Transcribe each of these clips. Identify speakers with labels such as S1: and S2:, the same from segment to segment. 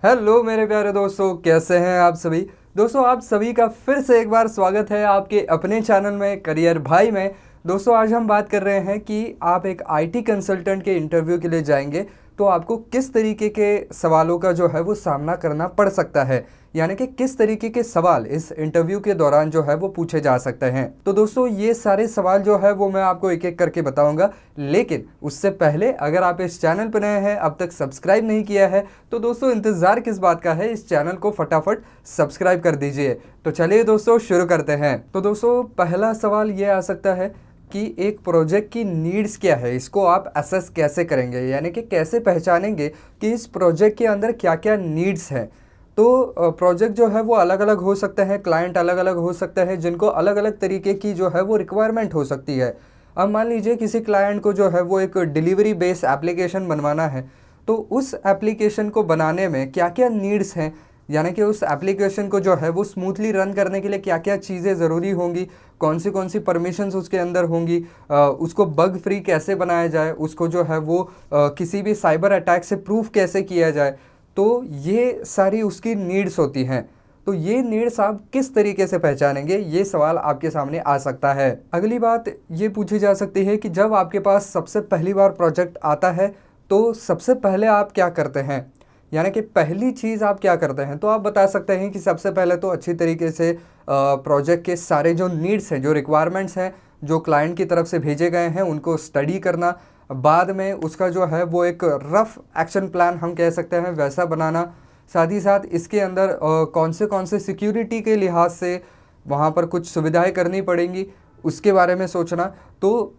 S1: Hello मेरे प्यारे दोस्तों, कैसे हैं आप सभी। दोस्तों, आप सभी का फिर से एक बार स्वागत है आपके अपने चैनल में करियर भाई में। दोस्तों, आज हम बात कर रहे हैं कि आप एक आईटी कंसल्टेंट के इंटरव्यू के लिए जाएंगे तो आपको किस तरीके के सवालों का जो है वो सामना करना पड़ सकता है, यानी कि किस तरीके के सवाल इस इंटरव्यू के दौरान जो है वो पूछे जा सकते हैं। तो दोस्तों, ये सारे सवाल जो है वो मैं आपको एक एक करके बताऊंगा, लेकिन उससे पहले अगर आप इस चैनल पर नए हैं, अब तक सब्सक्राइब नहीं किया है, तो दोस्तों इंतज़ार किस बात का है, इस चैनल को फटाफट सब्सक्राइब कर दीजिए। तो चलिए दोस्तों शुरू करते हैं। तो दोस्तों, पहला सवाल ये आ सकता है कि एक प्रोजेक्ट की नीड्स क्या है, इसको आप असेस कैसे करेंगे, यानी कि कैसे पहचानेंगे कि इस प्रोजेक्ट के अंदर क्या क्या नीड्स हैं। तो प्रोजेक्ट जो है वो अलग अलग हो सकते हैं, क्लाइंट अलग अलग हो सकते हैं, जिनको अलग अलग तरीके की जो है वो रिक्वायरमेंट हो सकती है। अब मान लीजिए किसी क्लाइंट को जो है वो एक डिलीवरी बेस्ड एप्लीकेशन बनवाना है, तो उस एप्लीकेशन को बनाने में क्या क्या नीड्स हैं, यानी कि उस एप्लीकेशन को जो है वो स्मूथली रन करने के लिए क्या क्या चीज़ें ज़रूरी होंगी, कौन सी परमिशंस उसके अंदर होंगी, उसको बग फ्री कैसे बनाया जाए, उसको जो है वो किसी भी साइबर अटैक से प्रूफ कैसे किया जाए। तो ये सारी उसकी नीड्स होती हैं। तो ये नीड्स आप किस तरीके से पहचानेंगे, ये सवाल आपके सामने आ सकता है। अगली बात ये पूछी जा सकती है कि जब आपके पास सबसे पहली बार प्रोजेक्ट आता है तो सबसे पहले आप क्या करते हैं, यानी कि पहली चीज़ आप क्या करते हैं। तो आप बता सकते हैं कि सबसे पहले तो अच्छी तरीके से प्रोजेक्ट के सारे जो नीड्स हैं, जो रिक्वायरमेंट्स हैं, जो क्लाइंट की तरफ से भेजे गए हैं, उनको स्टडी करना, बाद में उसका जो है वो एक रफ एक्शन प्लान हम कह सकते हैं वैसा बनाना, साथ ही साथ इसके अंदर कौन से सिक्योरिटी के लिहाज से वहाँ पर कुछ सुविधाएं करनी पड़ेंगी, उसके बारे में सोचना। तो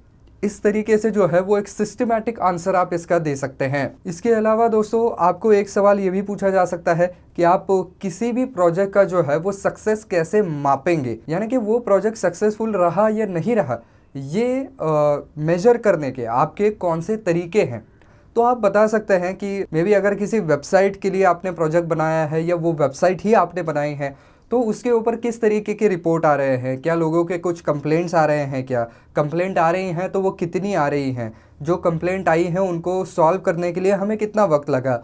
S1: इस तरीके से जो है वो एक सिस्टमैटिक आंसर आप इसका दे सकते हैं। इसके अलावा दोस्तों, आपको एक सवाल ये भी पूछा जा सकता है कि आप किसी भी प्रोजेक्ट का जो है वो सक्सेस कैसे मापेंगे, यानी कि वो प्रोजेक्ट सक्सेसफुल रहा या नहीं रहा, ये मेजर करने के आपके कौन से तरीके हैं। तो आप बता सकते हैं कि मे बी अगर किसी वेबसाइट के लिए आपने प्रोजेक्ट बनाया है या वो वेबसाइट ही आपने बनाई है, तो उसके ऊपर किस तरीके के रिपोर्ट आ रहे हैं, क्या लोगों के कुछ कंप्लेंट्स आ रहे हैं, क्या कंप्लेंट आ रही हैं तो वो कितनी आ रही हैं, जो कंप्लेंट आई हैं उनको सॉल्व करने के लिए हमें कितना वक्त लगा।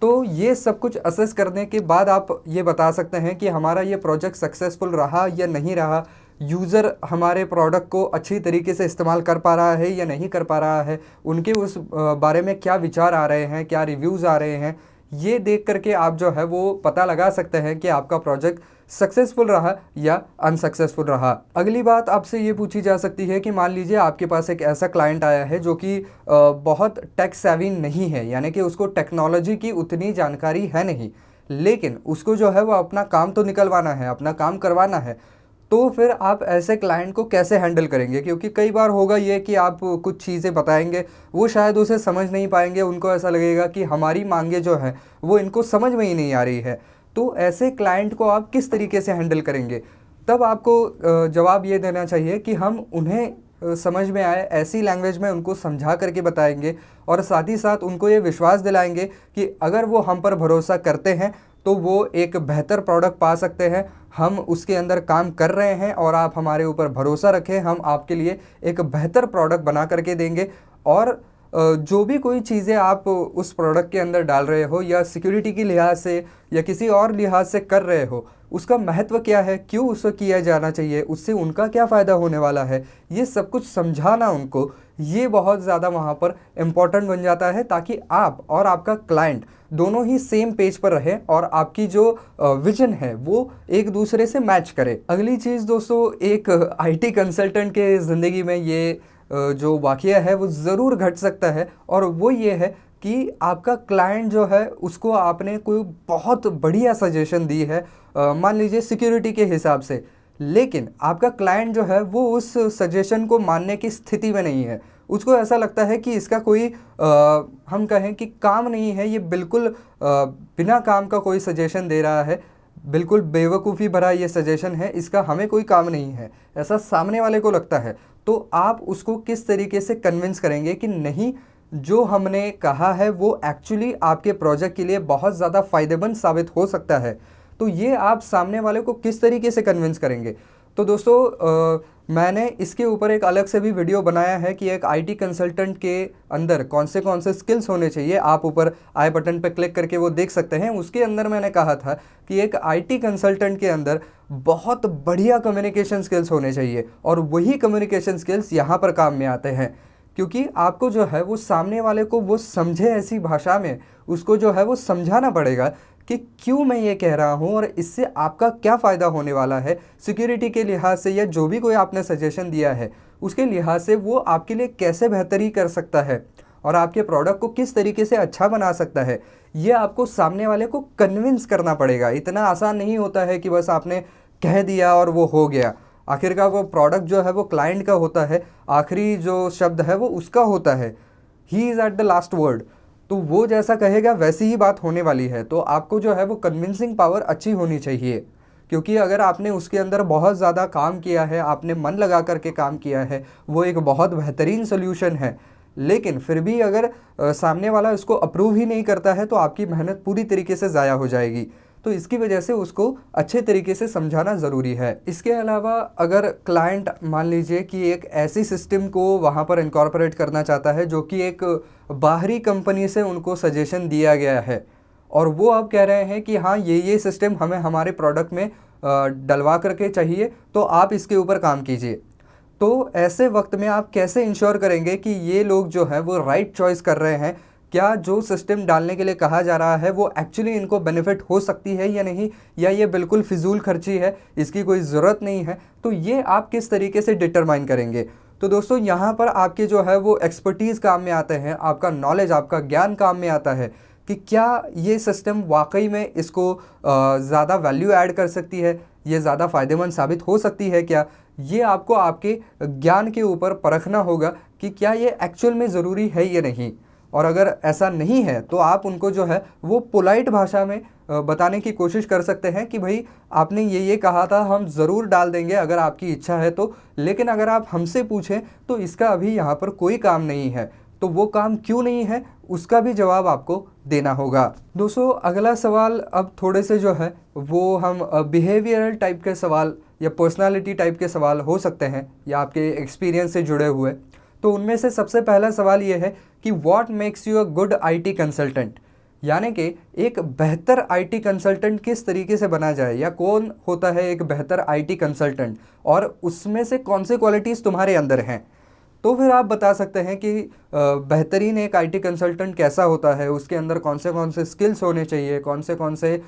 S1: तो ये सब कुछ असेस करने के बाद आप ये बता सकते हैं कि हमारा ये प्रोजेक्ट सक्सेसफुल रहा या नहीं रहा, यूज़र हमारे प्रोडक्ट को अच्छी तरीके से इस्तेमाल कर पा रहा है या नहीं कर पा रहा है, उनके उस बारे में क्या विचार आ रहे हैं, क्या रिव्यूज़ आ रहे हैं। ये देख करके आप जो है वो पता लगा सकते हैं कि आपका प्रोजेक्ट सक्सेसफुल रहा या अनसक्सेसफुल रहा। अगली बात आपसे ये पूछी जा सकती है कि मान लीजिए आपके पास एक ऐसा क्लाइंट आया है जो कि बहुत टेक सेवी नहीं है, यानी कि उसको टेक्नोलॉजी की उतनी जानकारी है नहीं, लेकिन उसको जो है वो अपना काम तो निकलवाना है, अपना काम करवाना है। तो फिर आप ऐसे क्लाइंट को कैसे हैंडल करेंगे, क्योंकि कई बार होगा ये कि आप कुछ चीज़ें बताएंगे, वो शायद उसे समझ नहीं पाएंगे, उनको ऐसा लगेगा कि हमारी मांगे जो हैं वो इनको समझ में ही नहीं आ रही है। तो ऐसे क्लाइंट को आप किस तरीके से हैंडल करेंगे। तब आपको जवाब ये देना चाहिए कि हम उन्हें समझ में आए ऐसी लैंग्वेज में उनको समझा करके बताएंगे, और साथ ही साथ उनको ये विश्वास दिलाएंगे कि अगर वो हम पर भरोसा करते हैं तो वो एक बेहतर प्रोडक्ट पा सकते हैं। हम उसके अंदर काम कर रहे हैं और आप हमारे ऊपर भरोसा रखें, हम आपके लिए एक बेहतर प्रोडक्ट बना करके देंगे। और जो भी कोई चीज़ें आप उस प्रोडक्ट के अंदर डाल रहे हो, या सिक्योरिटी की लिहाज से या किसी और लिहाज से कर रहे हो, उसका महत्व क्या है, क्यों उसको किया जाना चाहिए, उससे उनका क्या फ़ायदा होने वाला है, ये सब कुछ समझाना उनको, ये बहुत ज़्यादा वहाँ पर इम्पॉर्टेंट बन जाता है, ताकि आप और आपका क्लाइंट दोनों ही सेम पेज पर रहे और आपकी जो विजन है वो एक दूसरे से मैच करे। अगली चीज़ दोस्तों, एक आईटी कंसल्टेंट के ज़िंदगी में ये जो वाक़या है वो ज़रूर घट सकता है, और वो ये है कि आपका क्लाइंट जो है उसको आपने कोई बहुत बढ़िया सजेशन दी है, मान लीजिए सिक्योरिटी के हिसाब से, लेकिन आपका क्लाइंट जो है वो उस सजेशन को मानने की स्थिति में नहीं है। उसको ऐसा लगता है कि इसका कोई हम कहें कि काम नहीं है, ये बिल्कुल बिना काम का कोई सजेशन दे रहा है, बिल्कुल बेवकूफ़ी भरा ये सजेशन है, इसका हमें कोई काम नहीं है, ऐसा सामने वाले को लगता है। तो आप उसको किस तरीके से कन्विंस करेंगे कि नहीं, जो हमने कहा है वो एक्चुअली आपके प्रोजेक्ट के लिए बहुत ज़्यादा फ़ायदेमंद साबित हो सकता है। तो ये आप सामने वाले को किस तरीके से कन्विंस करेंगे। तो दोस्तों, मैंने इसके ऊपर एक अलग से भी वीडियो बनाया है कि एक आईटी कंसल्टेंट के अंदर कौन से स्किल्स होने चाहिए। आप ऊपर आई बटन पर क्लिक करके वो देख सकते हैं। उसके अंदर मैंने कहा था कि एक आईटी कंसल्टेंट के अंदर बहुत बढ़िया कम्युनिकेशन स्किल्स होने चाहिए, और वही कम्युनिकेशन स्किल्स यहाँ पर काम में आते हैं, क्योंकि आपको जो है वो सामने वाले को वो समझे ऐसी भाषा में उसको जो है वो समझाना पड़ेगा कि क्यों मैं ये कह रहा हूँ और इससे आपका क्या फ़ायदा होने वाला है, सिक्योरिटी के लिहाज से या जो भी कोई आपने सजेशन दिया है उसके लिहाज से वो आपके लिए कैसे बेहतरी कर सकता है और आपके प्रोडक्ट को किस तरीके से अच्छा बना सकता है। ये आपको सामने वाले को कन्विंस करना पड़ेगा। इतना आसान नहीं होता है कि बस आपने कह दिया और वो हो गया। आखिरकार वो प्रोडक्ट जो है वो क्लाइंट का होता है, आखिरी जो शब्द है वो उसका होता है, he is at the last word. तो वो जैसा कहेगा वैसी ही बात होने वाली है। तो आपको जो है वो कन्विंसिंग पावर अच्छी होनी चाहिए, क्योंकि अगर आपने उसके अंदर बहुत ज़्यादा काम किया है, आपने मन लगा करके काम किया है, वो एक बहुत बेहतरीन सोल्यूशन है, लेकिन फिर भी अगर सामने वाला इसको अप्रूव ही नहीं करता है तो आपकी मेहनत पूरी तरीके से ज़ाया हो जाएगी। तो इसकी वजह से उसको अच्छे तरीके से समझाना ज़रूरी है। इसके अलावा अगर क्लाइंट मान लीजिए कि एक ऐसी सिस्टम को वहाँ पर इनकॉर्पोरेट करना चाहता है जो कि एक बाहरी कंपनी से उनको सजेशन दिया गया है, और वो अब कह रहे हैं कि हाँ ये सिस्टम हमें हमारे प्रोडक्ट में डलवा करके चाहिए, तो आप इसके ऊपर काम कीजिए। तो ऐसे वक्त में आप कैसे इंश्योर करेंगे कि ये लोग जो है वो राइट चॉइस कर रहे हैं? क्या जो सिस्टम डालने के लिए कहा जा रहा है वो एक्चुअली इनको बेनिफिट हो सकती है या नहीं, या ये बिल्कुल फिजूल खर्ची है, इसकी कोई ज़रूरत नहीं है? तो ये आप किस तरीके से डिटरमाइन करेंगे? तो दोस्तों यहाँ पर आपके जो है वो एक्सपर्टीज़ काम में आते हैं, आपका नॉलेज, आपका ज्ञान काम में आता है कि क्या ये सिस्टम वाकई में इसको ज़्यादा वैल्यू ऐड कर सकती है, ये ज़्यादा फ़ायदेमंद साबित हो सकती है क्या? ये आपको आपके ज्ञान के ऊपर परखना होगा कि क्या ये एक्चुअल में ज़रूरी है या नहीं। और अगर ऐसा नहीं है तो आप उनको जो है वो पोलाइट भाषा में बताने की कोशिश कर सकते हैं कि भाई आपने ये कहा था, हम ज़रूर डाल देंगे अगर आपकी इच्छा है तो, लेकिन अगर आप हमसे पूछें तो इसका अभी यहाँ पर कोई काम नहीं है। तो वो काम क्यों नहीं है उसका भी जवाब आपको देना होगा। दोस्तों अगला सवाल अब थोड़े से जो है वो हम बिहेवियरल टाइप के सवाल या पर्सनालिटी टाइप के सवाल हो सकते हैं या आपके एक्सपीरियंस से जुड़े हुए। तो उनमें से सबसे पहला सवाल ये है कि what makes you a good IT consultant, यानी कि एक बेहतर आईटी कंसल्टेंट किस तरीके से बना जाए, या कौन होता है एक बेहतर आईटी कंसल्टेंट और उसमें से कौन से क्वालिटीज़ तुम्हारे अंदर हैं। तो फिर आप बता सकते हैं कि बेहतरीन एक आईटी कंसल्टेंट कैसा होता है, उसके अंदर कौन से स्किल्स होने चाहिए, कौन से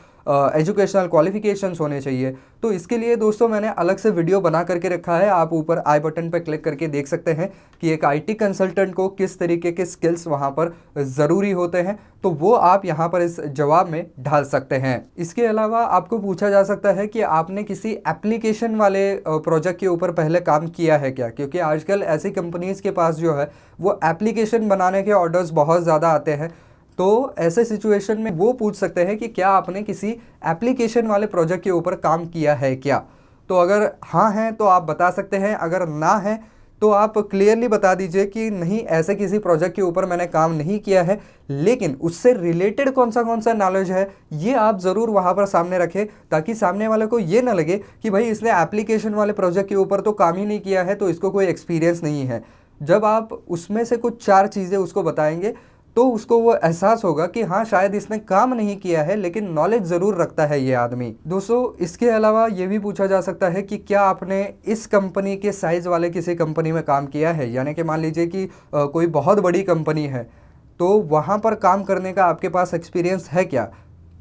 S1: एजुकेशनल क्वालिफिकेशंस होने चाहिए। तो इसके लिए दोस्तों मैंने अलग से वीडियो बना करके रखा है, आप ऊपर आई बटन पर क्लिक करके देख सकते हैं कि एक आईटी कंसल्टेंट को किस तरीके के स्किल्स वहाँ पर ज़रूरी होते हैं। तो वो आप यहाँ पर इस जवाब में ढाल सकते हैं। इसके अलावा आपको पूछा जा सकता है कि आपने किसी एप्लीकेशन वाले प्रोजेक्ट के ऊपर पहले काम किया है क्या, क्योंकि आजकल ऐसी कंपनीज़ के पास जो है वो एप्लीकेशन बनाने के ऑर्डर्स बहुत ज़्यादा आते हैं। तो ऐसे सिचुएशन में वो पूछ सकते हैं कि क्या आपने किसी एप्लीकेशन वाले प्रोजेक्ट के ऊपर काम किया है क्या। तो अगर हाँ है तो आप बता सकते हैं, अगर ना है तो आप क्लियरली बता दीजिए कि नहीं, ऐसे किसी प्रोजेक्ट के ऊपर मैंने काम नहीं किया है, लेकिन उससे रिलेटेड कौन सा नॉलेज है ये आप ज़रूर वहाँ पर सामने रखें, ताकि सामने वाले को ये ना लगे कि भाई इसने एप्लीकेशन वाले प्रोजेक्ट के ऊपर तो काम ही नहीं किया है तो इसको कोई एक्सपीरियंस नहीं है। जब आप उसमें से कुछ 4 चीज़ें उसको बताएंगे तो उसको वो एहसास होगा कि हाँ शायद इसने काम नहीं किया है लेकिन नॉलेज ज़रूर रखता है ये आदमी। दोस्तों इसके अलावा ये भी पूछा जा सकता है कि क्या आपने इस कंपनी के साइज़ वाले किसी कंपनी में काम किया है, यानी कि मान लीजिए कि कोई बहुत बड़ी कंपनी है तो वहाँ पर काम करने का आपके पास एक्सपीरियंस है क्या।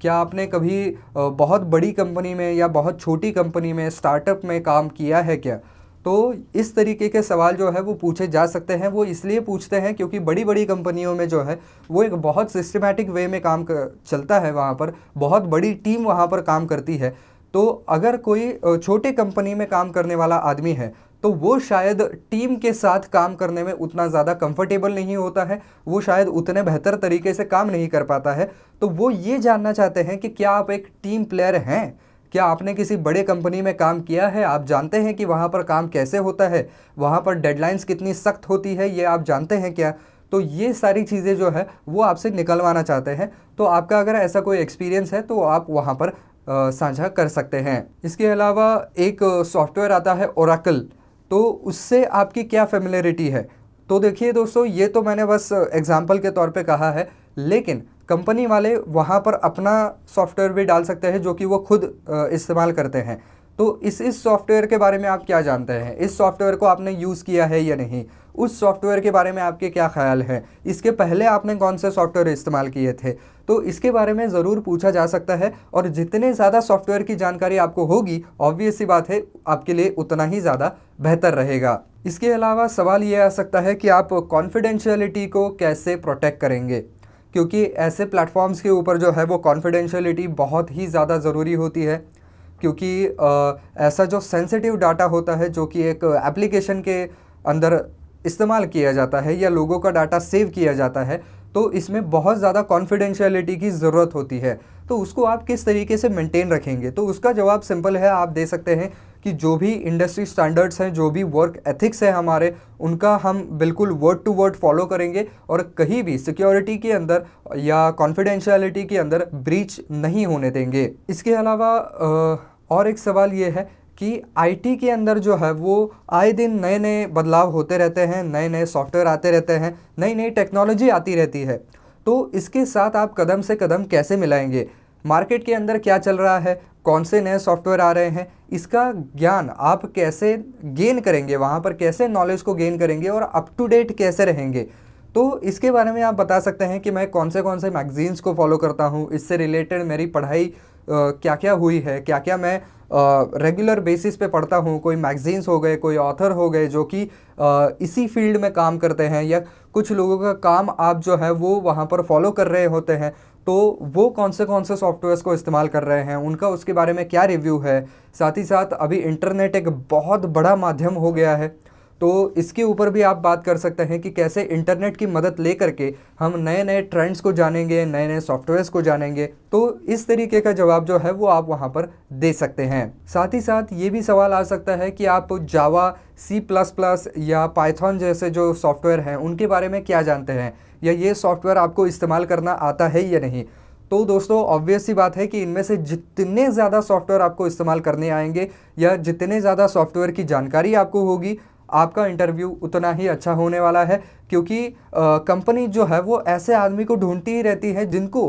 S1: क्या आपने कभी बहुत बड़ी कंपनी में या बहुत छोटी कंपनी में, स्टार्टअप में काम किया है क्या। तो इस तरीके के सवाल जो है वो पूछे जा सकते हैं। वो इसलिए पूछते हैं क्योंकि बड़ी बड़ी कंपनियों में जो है वो एक बहुत सिस्टमैटिक वे में काम चलता है, वहाँ पर बहुत बड़ी टीम वहाँ पर काम करती है। तो अगर कोई छोटे कंपनी में काम करने वाला आदमी है तो वो शायद टीम के साथ काम करने में उतना ज़्यादा कंफर्टेबल नहीं होता है, वो शायद उतने बेहतर तरीके से काम नहीं कर पाता है। तो वो ये जानना चाहते हैं कि क्या आप एक टीम प्लेयर हैं, क्या आपने किसी बड़े कंपनी में काम किया है, आप जानते हैं कि वहाँ पर काम कैसे होता है, वहाँ पर डेडलाइंस कितनी सख्त होती है, ये आप जानते हैं क्या। तो ये सारी चीज़ें जो है वो आपसे निकलवाना चाहते हैं। तो आपका अगर ऐसा कोई एक्सपीरियंस है तो आप वहाँ पर साझा कर सकते हैं। इसके अलावा एक सॉफ्टवेयर आता है ओरेकल। तो उससे आपकी क्या फेमिलियरिटी है। तो देखिए दोस्तों, ये तो मैंने बस एग्जाम्पल के तौर पे कहा है, लेकिन कंपनी वाले वहाँ पर अपना सॉफ्टवेयर भी डाल सकते हैं जो कि वो खुद इस्तेमाल करते हैं। तो इस सॉफ्टवेयर के बारे में आप क्या जानते हैं, इस सॉफ्टवेयर को आपने यूज़ किया है या नहीं, उस सॉफ्टवेयर के बारे में आपके क्या ख्याल हैं, इसके पहले आपने कौन से सॉफ्टवेयर इस्तेमाल किए थे, तो इसके बारे में ज़रूर पूछा जा सकता है। और जितने ज़्यादा सॉफ्टवेयर की जानकारी आपको होगी, ऑब्वियस सी बात है, आपके लिए उतना ही ज़्यादा बेहतर रहेगा। इसके अलावा सवाल ये आ सकता है कि आप कॉन्फिडेंशियलिटी को कैसे प्रोटेक्ट करेंगे, क्योंकि ऐसे प्लेटफॉर्म्स के ऊपर जो है वो कॉन्फिडेंशियलिटी बहुत ही ज़्यादा ज़रूरी होती है, क्योंकि ऐसा जो सेंसिटिव डाटा होता है जो कि एक एप्लीकेशन के अंदर इस्तेमाल किया जाता है या लोगों का डाटा सेव किया जाता है, तो इसमें बहुत ज़्यादा कॉन्फिडेंशियलिटी की ज़रूरत होती है। तो उसको आप किस तरीके से मेंटेन रखेंगे, तो उसका जवाब सिंपल है, आप दे सकते हैं कि जो भी इंडस्ट्री स्टैंडर्ड्स हैं, जो भी वर्क एथिक्स है हमारे, उनका हम बिल्कुल वर्ड टू वर्ड फॉलो करेंगे और कहीं भी सिक्योरिटी के अंदर या कॉन्फिडेंशियलिटी के अंदर ब्रीच नहीं होने देंगे। इसके अलावा और एक सवाल ये है कि आईटी के अंदर जो है वो आए दिन नए नए बदलाव होते रहते हैं, नए नए सॉफ्टवेयर आते रहते हैं, नई नई टेक्नोलॉजी आती रहती है। तो इसके साथ आप कदम से कदम कैसे मिलाएंगे, मार्केट के अंदर क्या चल रहा है, कौन से नए सॉफ्टवेयर आ रहे हैं, इसका ज्ञान आप कैसे गेन करेंगे, वहाँ पर कैसे नॉलेज को गेन करेंगे और अप टू डेट कैसे रहेंगे। तो इसके बारे में आप बता सकते हैं कि मैं कौन से मैगजीन्स को फॉलो करता हूँ, इससे रिलेटेड मेरी पढ़ाई क्या क्या हुई है, क्या क्या मैं रेगुलर बेसिस पे पढ़ता हूँ, कोई मैगजीन्स हो गए, कोई ऑथर हो गए जो कि इसी फील्ड में काम करते हैं, या कुछ लोगों का काम आप जो है वो वहाँ पर फॉलो कर रहे होते हैं, तो वो कौन से सॉफ्टवेयर्स को इस्तेमाल कर रहे हैं, उनका उसके बारे में क्या रिव्यू है। साथ ही साथ अभी इंटरनेट एक बहुत बड़ा माध्यम हो गया है, तो इसके ऊपर भी आप बात कर सकते हैं कि कैसे इंटरनेट की मदद ले करके हम नए नए ट्रेंड्स को जानेंगे, नए नए सॉफ्टवेयर्स को जानेंगे। तो इस तरीके का जवाब जो है वो आप वहाँ पर दे सकते हैं। साथ ही साथ ये भी सवाल आ सकता है कि आप जावा, C++ या पाइथन जैसे जो सॉफ्टवेयर हैं उनके बारे में क्या जानते हैं, या ये सॉफ्टवेयर आपको इस्तेमाल करना आता है या नहीं। तो दोस्तों, ऑब्वियस सी बात है कि इनमें से जितने ज़्यादा सॉफ्टवेयर आपको इस्तेमाल करने आएंगे या जितने ज़्यादा सॉफ्टवेयर की जानकारी आपको होगी, आपका इंटरव्यू उतना ही अच्छा होने वाला है, क्योंकि कंपनी जो है वो ऐसे आदमी को ढूंढती ही रहती है जिनको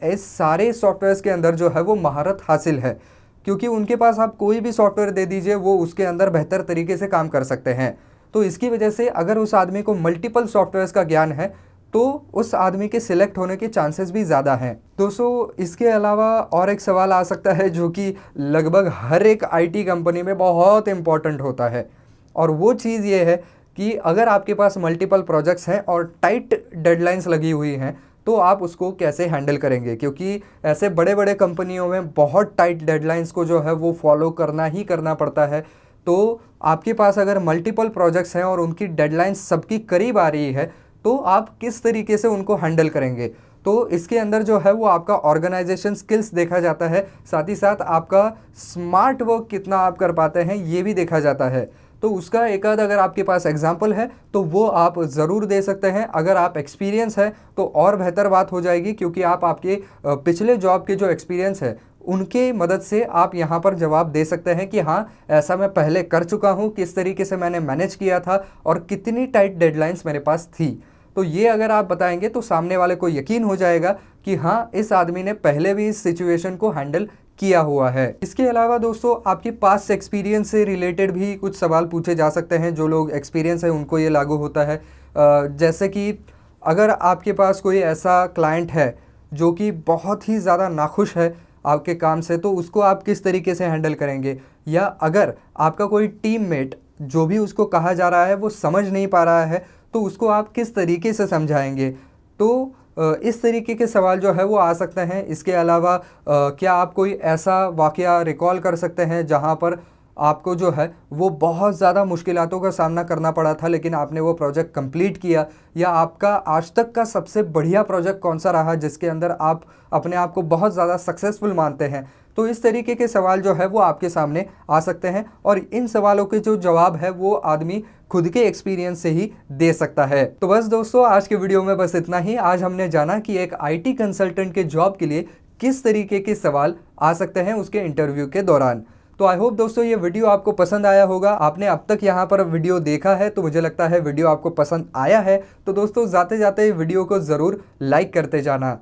S1: इस सारे सॉफ्टवेयर्स के अंदर जो है वो महारत हासिल है, क्योंकि उनके पास आप कोई भी सॉफ्टवेयर दे दीजिए, वो उसके अंदर बेहतर तरीके से काम कर सकते हैं। तो इसकी वजह से अगर उस आदमी को मल्टीपल सॉफ्टवेयर्स का ज्ञान है तो उस आदमी के सिलेक्ट होने के चांसेस भी ज़्यादा हैं। दोस्तों, इसके अलावा और एक सवाल आ सकता है जो कि लगभग हर एक आईटी कंपनी में बहुत इम्पॉर्टेंट होता है, और वो चीज़ ये है कि अगर आपके पास मल्टीपल प्रोजेक्ट्स हैं और टाइट डेडलाइंस लगी हुई हैं, तो आप उसको कैसे हैंडल करेंगे, क्योंकि ऐसे बड़े बड़े कंपनियों में बहुत टाइट डेडलाइंस को जो है वो फॉलो करना ही करना पड़ता है। तो आपके पास अगर मल्टीपल प्रोजेक्ट्स हैं और उनकी डेडलाइंस सबकी करीब आ रही है, तो आप किस तरीके से उनको हैंडल करेंगे। तो इसके अंदर जो है वो आपका ऑर्गेनाइजेशन स्किल्स देखा जाता है, साथ ही साथ आपका स्मार्ट वर्क कितना आप कर पाते हैं ये भी देखा जाता है। तो उसका एक आध अगर आपके पास एग्जाम्पल है तो वो आप ज़रूर दे सकते हैं। अगर आप एक्सपीरियंस है तो और बेहतर बात हो जाएगी, क्योंकि आप आपके पिछले जॉब के जो एक्सपीरियंस है उनके मदद से आप यहाँ पर जवाब दे सकते हैं कि हाँ, ऐसा मैं पहले कर चुका हूँ, किस तरीके से मैंने मैनेज किया था और कितनी टाइट डेडलाइंस मेरे पास थी। तो ये अगर आप बताएंगे तो सामने वाले को यकीन हो जाएगा कि हाँ, इस आदमी ने पहले भी इस सिचुएशन को हैंडल किया हुआ है। इसके अलावा दोस्तों, आपके पास्ट एक्सपीरियंस से रिलेटेड भी कुछ सवाल पूछे जा सकते हैं। जो लोग एक्सपीरियंस है उनको ये लागू होता है। जैसे कि अगर आपके पास कोई ऐसा क्लाइंट है जो कि बहुत ही ज़्यादा नाखुश है आपके काम से, तो उसको आप किस तरीके से हैंडल करेंगे। या अगर आपका कोई टीममेट जो भी उसको कहा जा रहा है वो समझ नहीं पा रहा है, तो उसको आप किस तरीके से समझाएंगे। तो इस तरीके के सवाल जो है वो आ सकते हैं। इसके अलावा क्या आप कोई ऐसा वाक़या रिकॉल कर सकते हैं जहां पर आपको जो है वो बहुत ज़्यादा मुश्किलातों का सामना करना पड़ा था, लेकिन आपने वो प्रोजेक्ट कंप्लीट किया। या आपका आज तक का सबसे बढ़िया प्रोजेक्ट कौन सा रहा जिसके अंदर आप अपने आप को बहुत ज़्यादा सक्सेसफुल मानते हैं। तो इस तरीके के सवाल जो है वो आपके सामने आ सकते हैं, और इन सवालों के जो जवाब है वो आदमी खुद के एक्सपीरियंस से ही दे सकता है। तो बस दोस्तों, आज के वीडियो में बस इतना ही। आज हमने जाना कि एक आईटी कंसल्टेंट के जॉब के लिए किस तरीके के सवाल आ सकते हैं उसके इंटरव्यू के दौरान। तो आई होप दोस्तों ये वीडियो आपको पसंद आया होगा। आपने अब तक यहाँ पर वीडियो देखा है तो मुझे लगता है वीडियो आपको पसंद आया है। तो दोस्तों जाते जाते वीडियो को ज़रूर लाइक करते जाना।